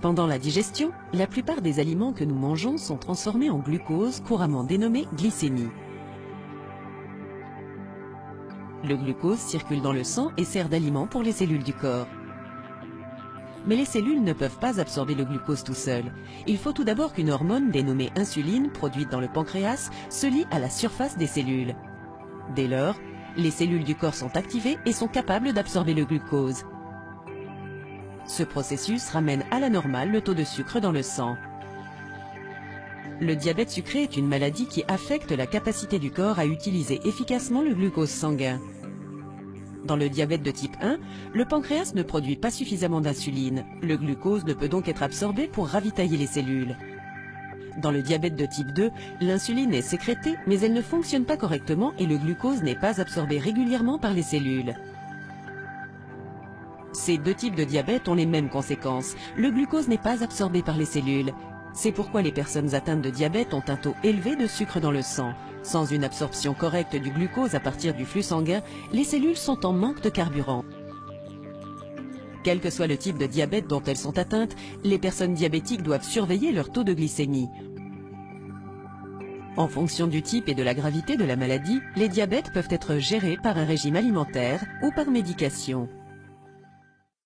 Pendant la digestion, la plupart des aliments que nous mangeons sont transformés en glucose, couramment dénommé glycémie. Le glucose circule dans le sang et sert d'aliment pour les cellules du corps. Mais les cellules ne peuvent pas absorber le glucose tout seul. Il faut tout d'abord qu'une hormone dénommée insuline, produite dans le pancréas, se lie à la surface des cellules. Dès lors, les cellules du corps sont activées et sont capables d'absorber le glucose. Ce processus ramène à la normale le taux de sucre dans le sang. Le diabète sucré est une maladie qui affecte la capacité du corps à utiliser efficacement le glucose sanguin. Dans le diabète de type 1, le pancréas ne produit pas suffisamment d'insuline. Le glucose ne peut donc être absorbé pour ravitailler les cellules. Dans le diabète de type 2, l'insuline est sécrétée, mais elle ne fonctionne pas correctement et le glucose n'est pas absorbé régulièrement par les cellules. Ces deux types de diabète ont les mêmes conséquences. Le glucose n'est pas absorbé par les cellules. C'est pourquoi les personnes atteintes de diabète ont un taux élevé de sucre dans le sang. Sans une absorption correcte du glucose à partir du flux sanguin, les cellules sont en manque de carburant. Quel que soit le type de diabète dont elles sont atteintes, les personnes diabétiques doivent surveiller leur taux de glycémie. En fonction du type et de la gravité de la maladie, les diabètes peuvent être gérés par un régime alimentaire ou par médication.